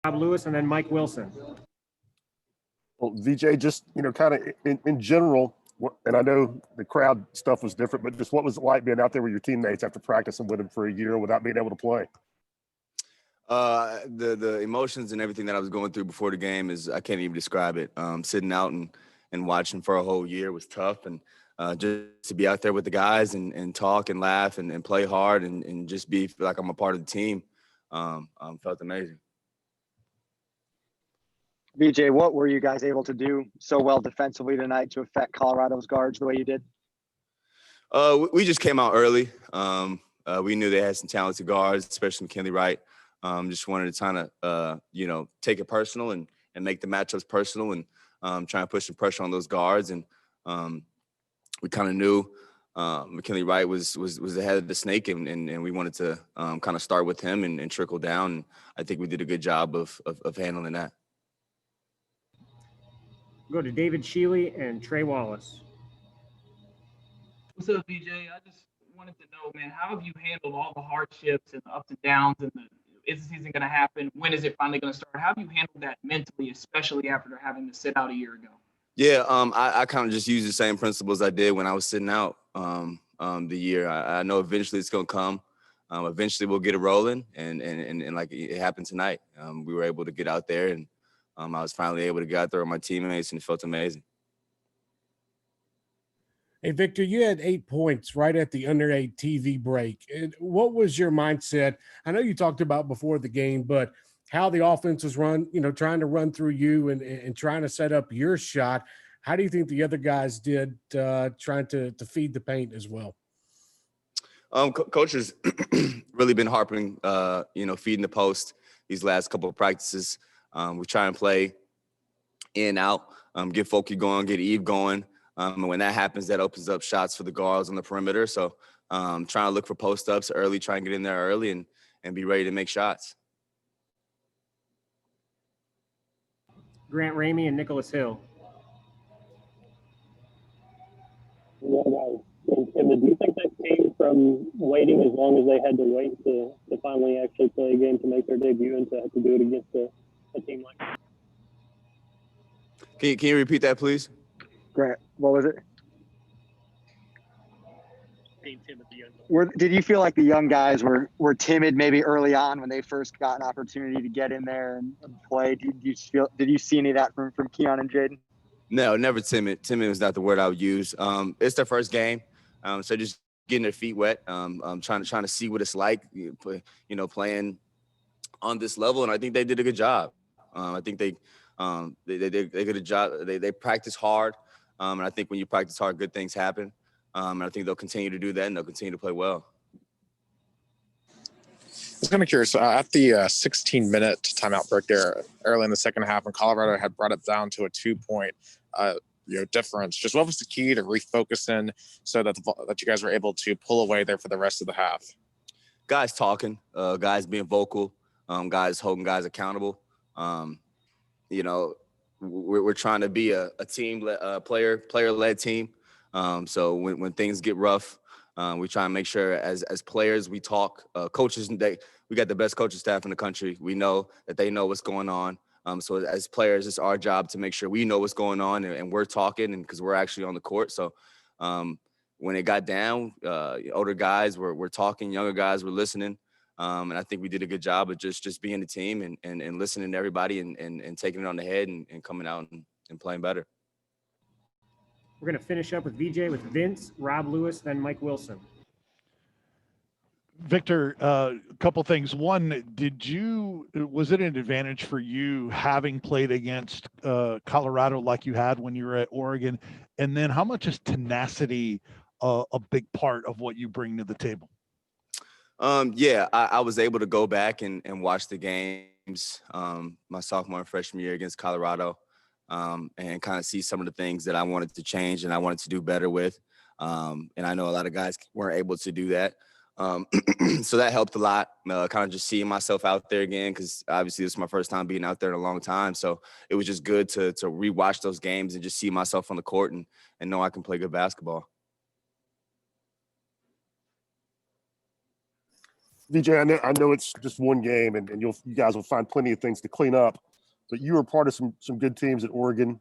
Rob Lewis, and then Mike Wilson. Well, VJ, just, kind of in general, and I know the crowd stuff was different, but just what was it like being out there with your teammates after practicing with them for a year without being able to play? The emotions and everything that I was going through before the game I can't even describe it. Sitting out and watching for a whole year was tough. And just to be out there with the guys and talk and laugh and play hard and just feel like I'm a part of the team felt amazing. VJ, what were you guys able to do so well defensively tonight to affect Colorado's guards the way you did? We just came out early. We knew they had some talented guards, especially McKinley Wright. Just wanted to kind of, take it personal and make the matchups personal and try and push some pressure on those guards. And we kind of knew McKinley Wright was the head of the snake, and we wanted to kind of start with him and trickle down. And I think we did a good job of handling that. Go to David Shealy and Trey Wallace. What's up, BJ? I just wanted to know, man, how have you handled all the hardships and the ups and downs and is the season going to happen? When is it finally going to start? How have you handled that mentally, especially after having to sit out a year ago? Yeah, I kind of just use the same principles I did when I was sitting out the year. I know eventually it's going to come. Eventually we'll get it rolling, and like it happened tonight. We were able to get out there, and I was finally able to get out there with my teammates, and it felt amazing. Hey, Victor, you had 8 points right at the under 8 TV break. And what was your mindset? I know you talked about before the game, but how the offense was run, trying to run through you and trying to set up your shot. How do you think the other guys did trying to feed the paint as well? Coach has really been harping, feeding the post these last couple of practices. We try and play in, out, get Folky going, get Eve going. And when that happens, that opens up shots for the guards on the perimeter. So trying to look for post-ups early, try and get in there early and be ready to make shots. Grant Ramey and Nicholas Hill. Do you think that came from waiting as long as they had to wait to finally actually play a game to make their debut and to have to do it against a team like that? Can you repeat that, please? Grant, what was it? Being timid, the young guys. Did you feel like the young guys were timid maybe early on when they first got an opportunity to get in there and play? Did you see any of that from Keon and Jaden? No, never timid. Timid was not the word I would use. It's their first game, so just getting their feet wet. Trying to see what it's like, playing on this level, and I think they did a good job. I think they did a good job. They practice hard, and I think when you practice hard, good things happen. And I think they'll continue to do that, and they'll continue to play well. I was kind of curious, at the 16-minute timeout break there early in the second half, when Colorado had brought it down to a 2-point difference, just what was the key to refocusing so that you guys were able to pull away there for the rest of the half? Guys talking, guys being vocal, guys holding guys accountable. We're trying to be a team, player-led team. So when things get rough, we try and make sure as players we talk. Coaches, we got the best coaching staff in the country. We know that they know what's going on. So as players, it's our job to make sure we know what's going on and we're talking, and because we're actually on the court. So when it got down, older guys were talking, younger guys were listening. And I think we did a good job of just being a team and listening to everybody and taking it on the head and coming out and playing better. We're going to finish up with VJ with Vince, Rob Lewis, then Mike Wilson. Victor, a couple things. One, was it an advantage for you having played against Colorado like you had when you were at Oregon? And then how much is tenacity a big part of what you bring to the table? I was able to go back and watch the games my sophomore and freshman year against Colorado and kind of see some of the things that I wanted to change and I wanted to do better with. And I know a lot of guys weren't able to do that. So that helped a lot, kind of just seeing myself out there again, because obviously this is my first time being out there in a long time. So it was just good to rewatch those games and just see myself on the court and know I can play good basketball. VJ, I know it's just one game, and you guys will find plenty of things to clean up. But you were part of some good teams at Oregon.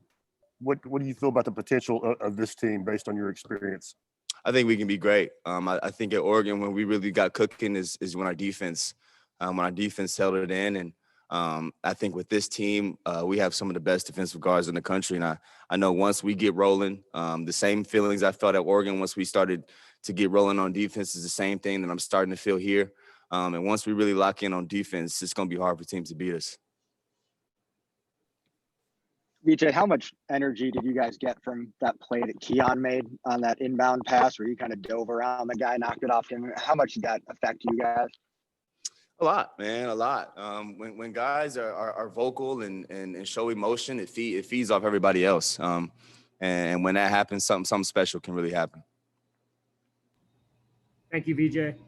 What do you feel about the potential of this team based on your experience? I think we can be great. I think at Oregon, when we really got cooking is when our defense held it in. And I think with this team, we have some of the best defensive guards in the country. And I know once we get rolling, the same feelings I felt at Oregon once we started to get rolling on defense is the same thing that I'm starting to feel here. And once we really lock in on defense, it's going to be hard for teams to beat us. BJ, how much energy did you guys get from that play that Keon made on that inbound pass where you kind of dove around the guy, knocked it off him? How much did that affect you guys? A lot, man, a lot. When guys are vocal and show emotion, it feeds off everybody else. And when that happens, something special can really happen. Thank you, VJ.